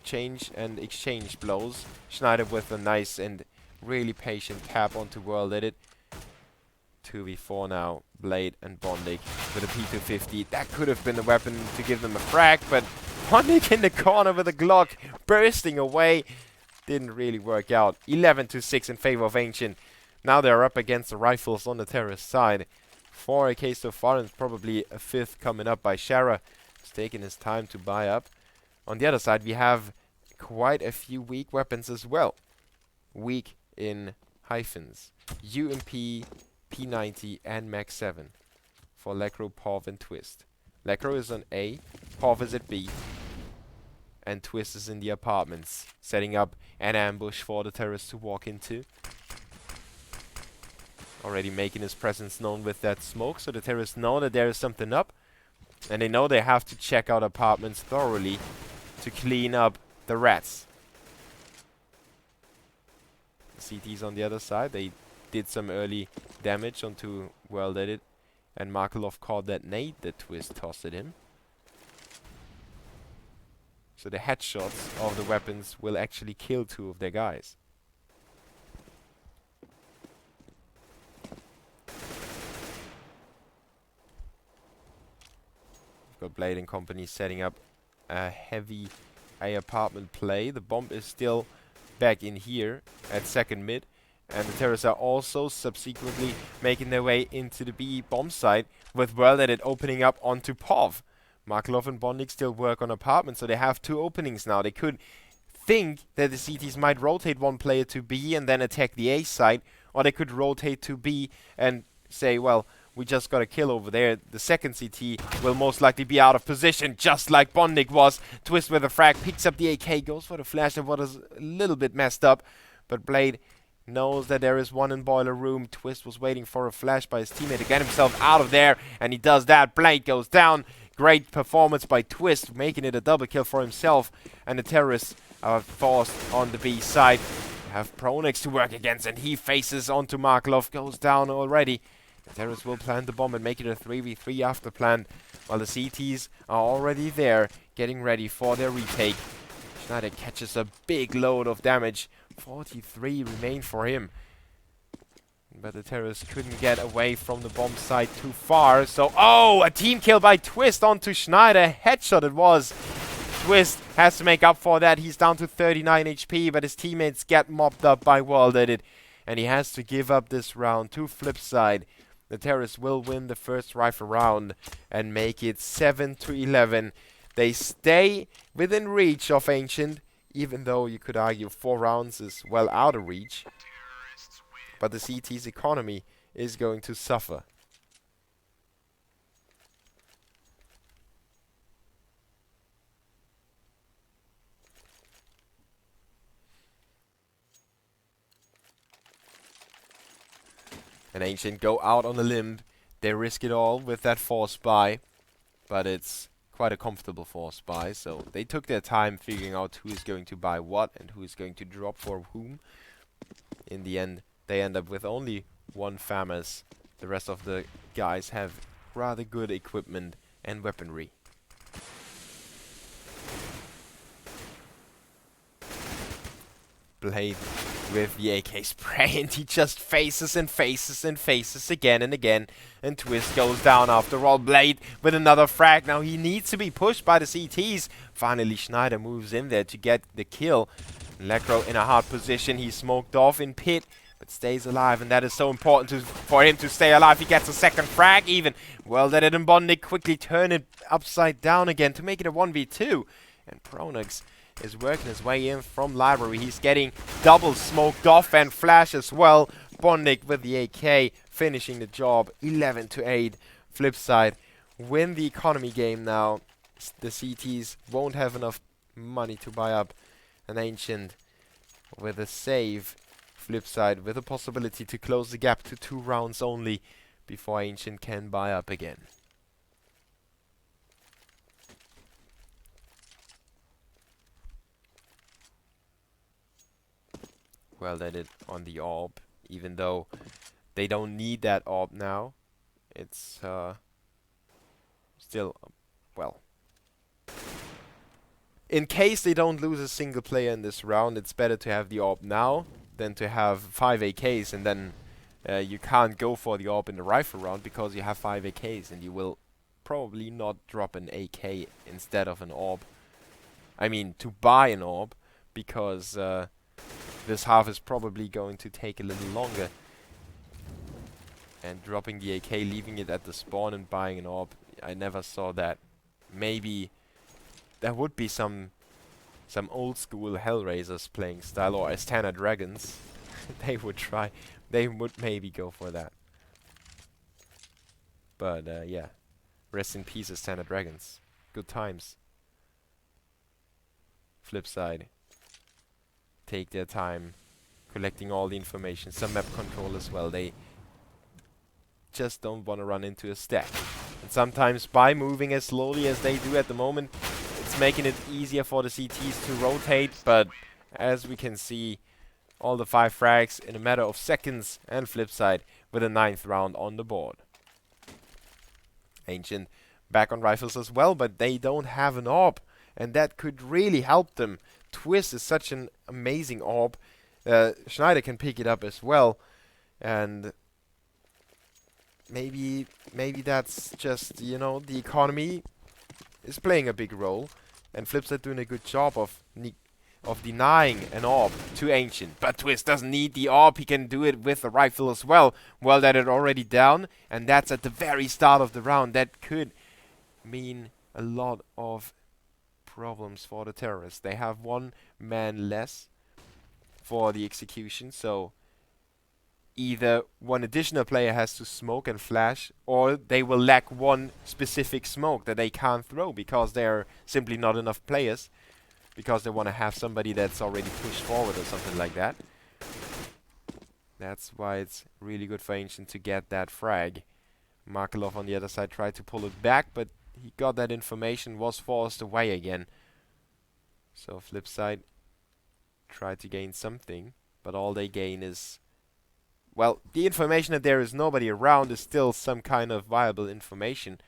change and exchange blows. Schneider with a nice and really patient tap onto World Edit. 2v4 now. Blade and Bondik with a P250. That could have been the weapon to give them a frag, but Bondik in the corner with a Glock bursting away. Didn't really work out. 11-6 in favor of Ancient. Now they're up against the rifles on the terrorist side. 4 AK so far, and probably a 5th coming up by Shara. He's taking his time to buy up. On the other side, we have quite a few weak weapons as well. Weak in hyphens. UMP, P90, and Max 7 for Lecro, Pov, and Twist. Lecro is on A, Pov is at B, and Twist is in the apartments, setting up an ambush for the terrorists to walk into. Already making his presence known with that smoke, so the terrorists know that there is something up, and they know they have to check out apartments thoroughly to clean up the rats. The CTs on the other side, they did some early damage onto World Edit, and Markelov caught that nade that Twist tossed at him. So the headshots of the weapons will actually kill 2 of their guys. We've got Blade and company setting up a heavy A apartment play. The bomb is still back in here at second mid. And the terrorists are also subsequently making their way into the B bomb site, with World Edit opening up onto Pov. Markelov and Bondik still work on apartments, so they have 2 openings now. They could think that the CTs might rotate one player to B and then attack the A site, or they could rotate to B and say, well, we just got a kill over there. The second CT will most likely be out of position, just like Bondik was. Twist with a frag, picks up the AK, goes for the flash of what is a little bit messed up, but Blade knows that there is one in boiler room. Twist was waiting for a flash by his teammate to get himself out of there, and he does that. Blade goes down. Great performance by Twist, making it a double kill for himself, and the terrorists are forced on the B side. Have Pronex to work against, and he faces onto Markelov, goes down already. The terrorists will plant the bomb and make it a 3v3 after plant, while the CTs are already there, getting ready for their retake. Schneider catches a big load of damage. 43 remain for him. But the terrorists couldn't get away from the bomb site too far. So, oh, a team kill by Twist onto Schneider. Headshot it was. Twist has to make up for that. He's down to 39 HP, but his teammates get mopped up by World Edit. And he has to give up this round to Flipside. The terrorists will win the first rifle round and make it 7-11. They stay within reach of Ancient, even though you could argue 4 rounds is well out of reach. But the CT's economy is going to suffer. And Ancient go out on a limb. They risk it all with that force buy, but it's quite a comfortable force buy, so they took their time figuring out who is going to buy what and who is going to drop for whom. In the end, they end up with only 1 FAMAS. The rest of the guys have rather good equipment and weaponry. Blade with the AK spray, and he just faces and faces and faces again and again, and Twist goes down after all. Blade with another frag. Now he needs to be pushed by the CTs. Finally Schneider moves in there to get the kill. Lecro in a hard position. He's smoked off in pit, but stays alive, and that is so important for him to stay alive. He gets a second frag even. Well, that and Bondik quickly turn it upside down again to make it a 1v2, and Pronex is working his way in from library. He's getting double smoked off and flash as well. Bondik with the AK finishing the job. 11-8. Flipside win the economy game now. The CTs won't have enough money to buy up an Ancient with a save. Flipside with a possibility to close the gap to 2 rounds only before Ancient can buy up again. Well, they did on the orb, even though they don't need that orb now. It's still, well, in case they don't lose a single player in this round, it's better to have the orb now than to have 5 AKs and then you can't go for the orb in the rifle round because you have 5 AKs and you will probably not drop an AK instead of an orb. I mean, to buy an orb, because this half is probably going to take a little longer. And dropping the AK, leaving it at the spawn and buying an orb, I never saw that. Maybe there would be some old school Hellraisers playing style, or Astana Dragons. They would try. They would maybe go for that. But yeah, rest in peace, Astana Dragons. Good times. Flipside, take their time collecting all the information. Some map control as well. They just don't want to run into a stack. And sometimes by moving as slowly as they do at the moment, it's making it easier for the CTs to rotate. But as we can see, all the 5 frags in a matter of seconds, and Flipside with a 9th round on the board. Ancient back on rifles as well, but they don't have an orb, and that could really help them. Twist is such an amazing orb. Schneider can pick it up as well, and maybe that's just, you know, the economy is playing a big role, and Flipside doing a good job of denying an orb to Ancient. But Twist doesn't need the orb, he can do it with the rifle as well. Well, that is already down, and that's at the very start of the round. That could mean a lot of problems for the terrorists. They have 1 man less for the execution, so either 1 additional player has to smoke and flash, or they will lack 1 specific smoke that they can't throw because there are simply not enough players, because they want to have somebody that's already pushed forward or something like that. That's why it's really good for Ancient to get that frag. Markelov on the other side tried to pull it back, but he got that information, was forced away again. So Flipside tried to gain something, but all they gain is, well, the information that there is nobody around is still some kind of viable information.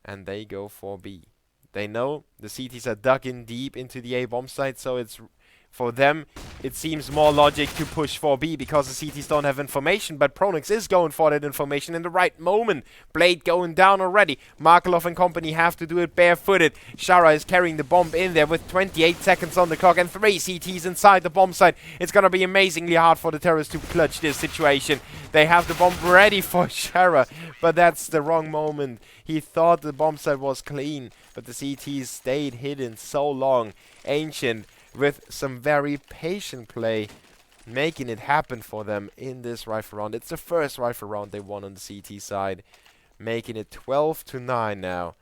And they go for B. They know the CTs are dug in deep into the A bomb site, so it's for them, it seems more logic to push for B because the CTs don't have information, but Pronix is going for that information in the right moment. Blade going down already. Markelov and company have to do it barefooted. Shara is carrying the bomb in there with 28 seconds on the clock and 3 CTs inside the bomb site. It's going to be amazingly hard for the terrorists to clutch this situation. They have the bomb ready for Shara, but that's the wrong moment. He thought the bomb site was clean, but the CTs stayed hidden so long. Ancient with some very patient play, making it happen for them in this rifle round. It's the first rifle round they won on the CT side, making it 12-9 now.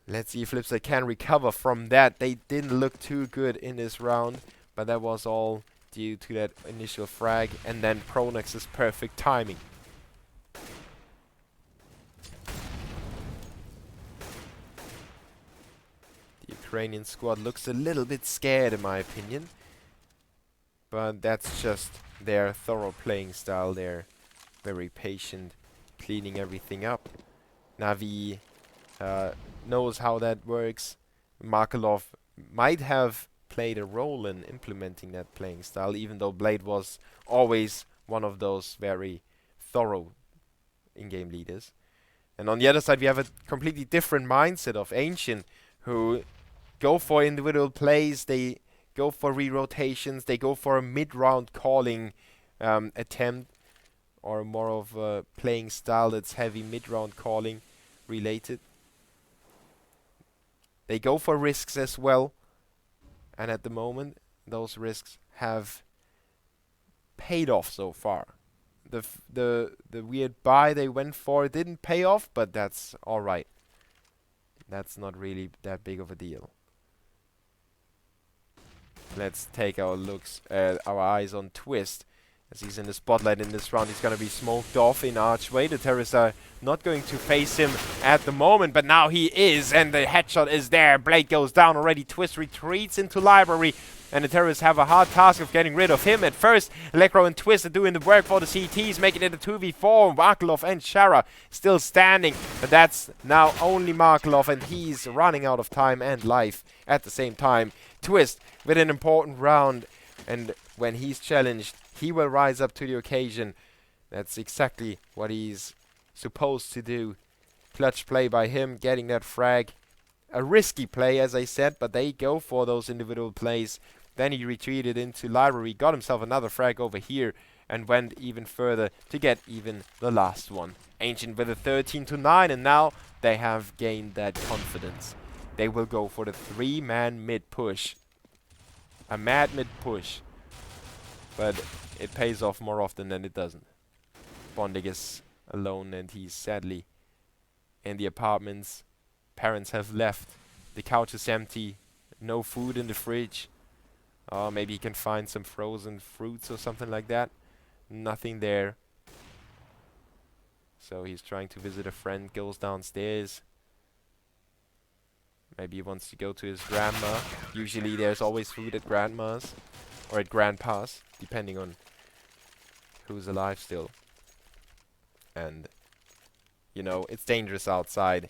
Let's see if Flipside can recover from that. They didn't look too good in this round, but that was all due to that initial frag and then Pronex's perfect timing. Ukrainian squad looks a little bit scared in my opinion, but that's just their thorough playing style. They're very patient, cleaning everything up. Navi knows how that works. Markelov might have played a role in implementing that playing style, even though Blade was always one of those very thorough in-game leaders. And on the other side we have a completely different mindset of Ancient, who go for individual plays, they go for re-rotations, they go for a mid-round calling attempt, or more of a playing style that's heavy mid-round calling related. They go for risks as well, and at the moment those risks have paid off so far. The weird buy they went for didn't pay off, but that's alright. that's not really that big of a deal. Let's take our eyes on Twist. As he's in the spotlight in this round, he's going to be smoked off in Archway. The terrorists are not going to face him at the moment, but now he is, and the headshot is there. Blade goes down already. Twist retreats into Library, and the terrorists have a hard task of getting rid of him. At first, Electro and Twist are doing the work for the CTs, making it a 2v4. Markelov and Shara still standing, but that's now only Markelov, and he's running out of time and life at the same time. Twist with an important round, and when he's challenged, he will rise up to the occasion. That's exactly what he's supposed to do. Clutch play by him, getting that frag. A risky play, as I said, but they go for those individual plays. Then he retreated into Library, got himself another frag over here, and went even further to get even the last one. Ancient with a 13-9, and now they have gained that confidence. They will go for the 3-man mid push. A mad mid push. But it pays off more often than it doesn't. Bondig is alone, and he's sadly in the apartments. Parents have left. The couch is empty. No food in the fridge. Maybe he can find some frozen fruits or something like that. Nothing there. So he's trying to visit a friend, goes downstairs. Maybe he wants to go to his grandma. Usually there's always food at grandma's. Or at grandpa's, depending on who's alive still. And, you know, it's dangerous outside.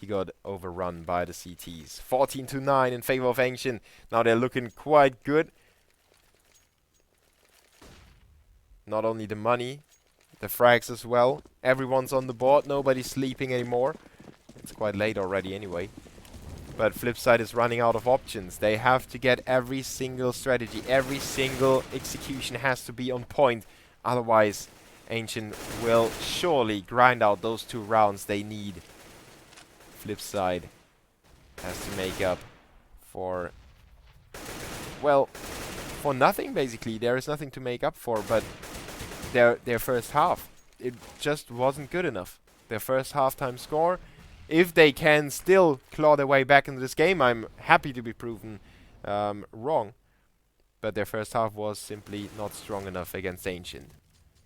He got overrun by the CTs. 14-9 in favor of Ancient. Now they're looking quite good. Not only the money, the frags as well. Everyone's on the board. Nobody's sleeping anymore. It's quite late already anyway. But Flipside is running out of options. They have to get every single strategy, every single execution has to be on point. Otherwise, Ancient will surely grind out those 2 rounds they need. Flipside has to make up for, well, for nothing basically. There is nothing to make up for, but their first half, it just wasn't good enough. Their first halftime score, if they can still claw their way back into this game, I'm happy to be proven wrong. But their first half was simply not strong enough against Ancient.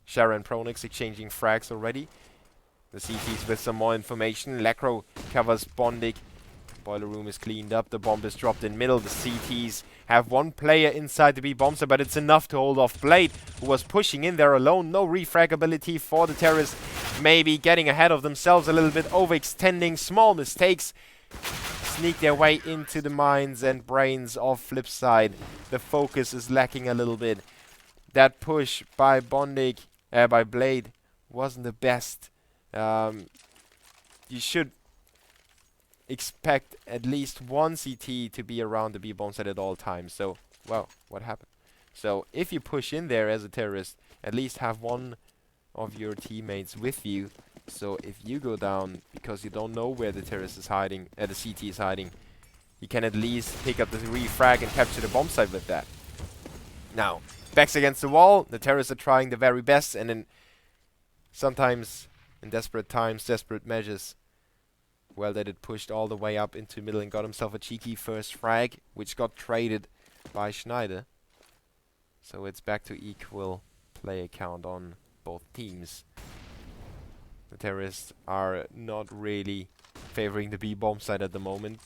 Shara and Pronix exchanging frags already. The CTs with some more information. Lekro covers Bondig. Boiler room is cleaned up. The bomb is dropped in middle. The CTs have 1 player inside the B bomb site, but it's enough to hold off Blade, who was pushing in there alone. No refragability for the terrorists. Maybe getting ahead of themselves a little bit, overextending. Small mistakes sneak their way into the minds and brains of Flipside. The focus is lacking a little bit. That push by Bondig, by Blade, wasn't the best. You should expect at least 1 CT to be around the B bomb set at all times. So, well, what happened? So, if you push in there as a terrorist, at least have 1 of your teammates with you. So, if you go down because you don't know where the terrorist is hiding, the CT is hiding, you can at least pick up the refrag and capture the bomb site with that. Now, backs against the wall. The terrorists are trying their very best, and then sometimes in desperate times, desperate measures, well, that it pushed all the way up into middle and got himself a cheeky first frag, which got traded by Schneider. So it's back to equal play count on both teams. The terrorists are not really favoring the B bomb side at the moment.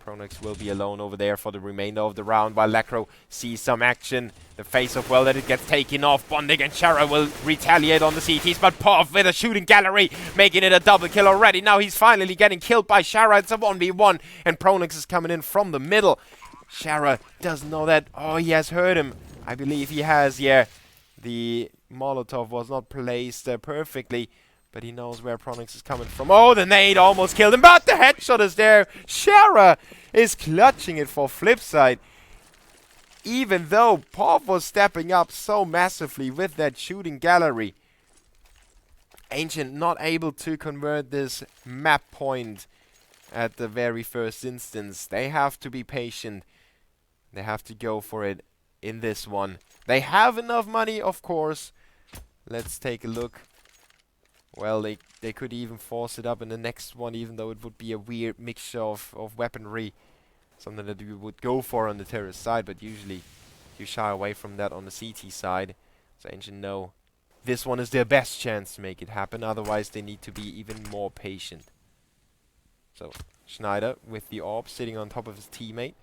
Pronix will be alone over there for the remainder of the round while Lekro sees some action. The face of well that it gets taken off. Bondig and Shara will retaliate on the CTs, but Pov with a shooting gallery, making it a double kill already. Now he's finally getting killed by Shara. It's a 1v1, and Pronix is coming in from the middle. Shara doesn't know that. Oh, he has heard him. I believe he has, yeah. The Molotov was not placed perfectly, but he knows where Pronix is coming from. Oh, the nade almost killed him, but the headshot is there. Shara is clutching it for Flipside. Even though Pov was stepping up so massively with that shooting gallery. Ancient not able to convert this map point at the very first instance. They have to be patient. They have to go for it in this one. They have enough money, of course. Let's take a look. Well, they could even force it up in the next one, even though it would be a weird mixture of weaponry. Something that you would go for on the terrorist side, but usually you shy away from that on the CT side. So Ancient know this one is their best chance to make it happen, otherwise they need to be even more patient. So Schneider with the orb sitting on top of his teammate.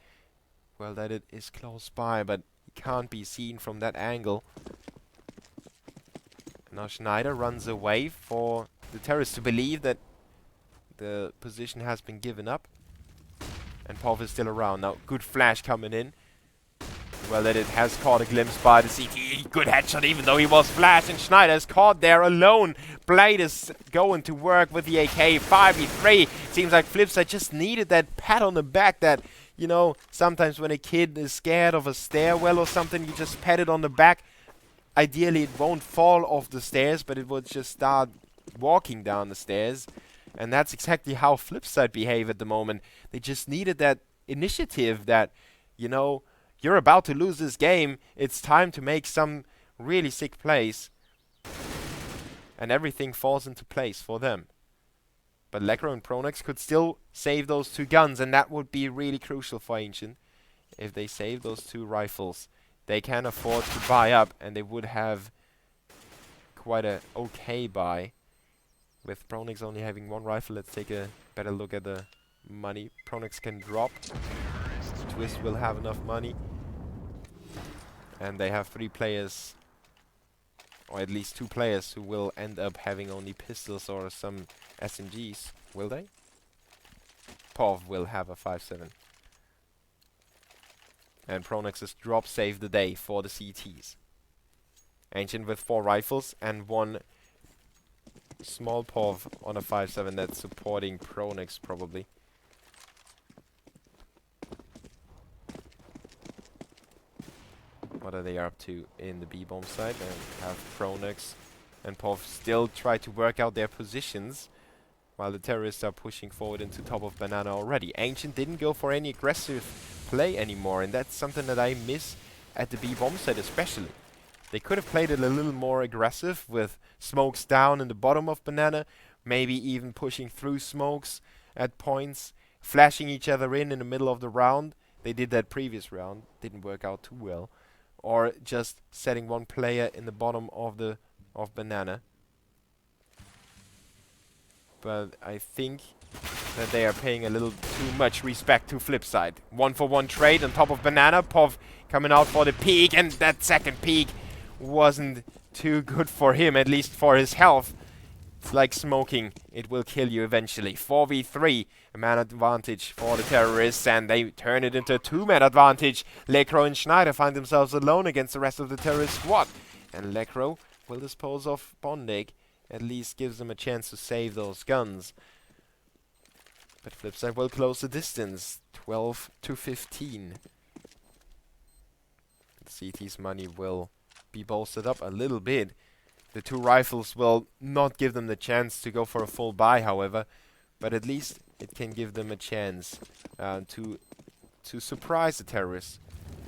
Well, that it is close by, but he can't be seen from that angle. Now Schneider runs away for the terrorists to believe that the position has been given up. And Pov is still around. Now, good flash coming in. Well, that it has caught a glimpse by the CT. Good headshot, even though he was flashed. And Schneider is caught there alone. Blade is going to work with the AK. 5v3. Seems like Flipsid just needed that pat on the back that, you know, sometimes when a kid is scared of a stairwell or something, you just pat it on the back. Ideally, it won't fall off the stairs, but it will just start walking down the stairs. And that's exactly how Flipsid behave at the moment. They just needed that initiative that, you know, you're about to lose this game. It's time to make some really sick plays. And everything falls into place for them. But Lekro and Pronex could still save those 2 guns, and that would be really crucial for Ancient. If they save those 2 rifles, they can afford to buy up, and they would have quite a okay buy. With Pronex only having 1 rifle, let's take a better look at the money Pronex can drop. Twist will have enough money. And they have 3 players, or at least 2 players, who will end up having only pistols or some SMGs. Will they? Pov will have a 5.7. And Pronex's drop saved the day for the CTs. Ancient with 4 rifles and 1 small Pov on a 5.7 that's supporting Pronex probably. What are they up to in the B-bomb side? And have Pronex and Pov still try to work out their positions while the terrorists are pushing forward into top of Banana already. Ancient didn't go for any aggressive play anymore, and that's something that I miss at the B-bomb side especially. They could have played it a little more aggressive with smokes down in the bottom of Banana, maybe even pushing through smokes at points, flashing each other in the middle of the round. They did that previous round, didn't work out too well. Or just setting 1 player in the bottom of Banana. But I think that they are paying a little too much respect to Flipsid. 1-for-1 trade on top of Banana. Pov coming out for the peek, and that second peek wasn't too good for him, at least for his health. It's like smoking. It will kill you eventually. 4v3. A man advantage for the terrorists, and they turn it into a 2-man advantage. Lekro and Schneider find themselves alone against the rest of the terrorist squad. And Lekro will dispose of Bondig. At least gives them a chance to save those guns. But Flipsid will close the distance. 12-15. The CT's money will be bolstered up a little bit. The 2 rifles will not give them the chance to go for a full buy, however, but at least it can give them a chance to surprise the terrorists.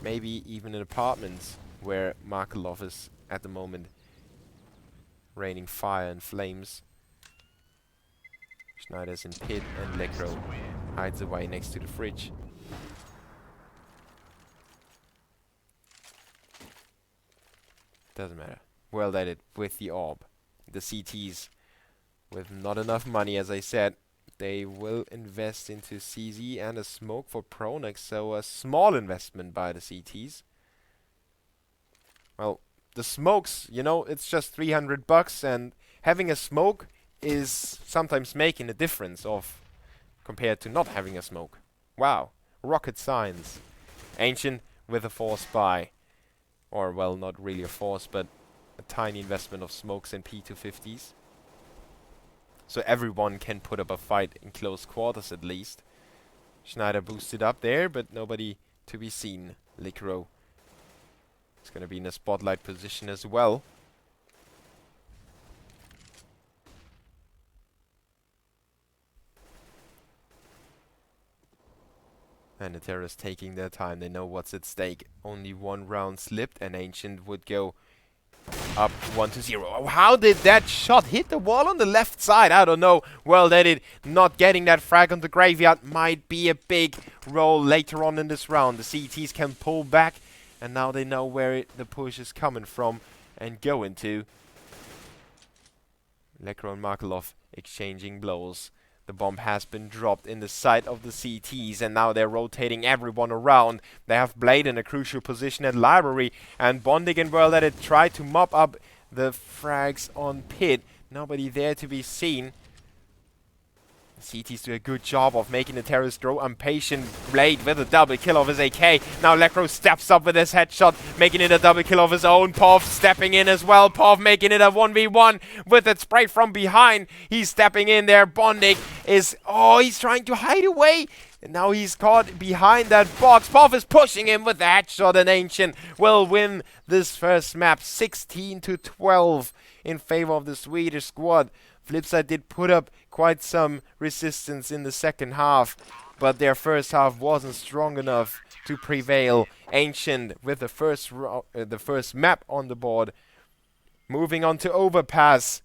Maybe even in apartments where Markelov is at the moment raining fire and flames. Schneider's in pit, and Lekro hides away next to the fridge. Doesn't matter. Well, that it with the orb. The CTs with not enough money, as I said, they will invest into CZ and a smoke for Pronex, so a small investment by the CTs. Well, the smokes, you know, it's just $300, and having a smoke is sometimes making a difference of compared to not having a smoke. Wow, rocket science. Ancient with a force buy. Or, well, not really a force, but a tiny investment of smokes and P250s. So everyone can put up a fight in close quarters at least. Schneider boosted up there, but nobody to be seen. Lekro is going to be in a spotlight position as well. And the terrorists taking their time. They know what's at stake. Only 1 round slipped, and Ancient would go Up 1-0. Oh, how did that shot hit the wall on the left side? I don't know. Well, that it not getting that frag on the graveyard might be a big role later on in this round. The CTs can pull back, and now they know where the push is coming from and go into. Lekro and Markelov exchanging blows. The bomb has been dropped in the side of the CTs, and now they're rotating everyone around. They have Blade in a crucial position at Library, and Bondig and World at it try to mop up the frags on Pit. Nobody there to be seen. CTs do a good job of making the terrorists grow impatient. Blade with a double kill of his AK. Now Lekro steps up with his headshot, making it a double kill of his own. Pov stepping in as well. Pov making it a 1v1 with that spray from behind. He's stepping in there. Bondig is... Oh, he's trying to hide away. And now he's caught behind that box. Pov is pushing him with the headshot, and Ancient will win this first map 16-12 in favor of the Swedish squad. Flipsid did put up quite some resistance in the second half, but their first half wasn't strong enough to prevail. Ancient with the first map on the board. Moving on to Overpass.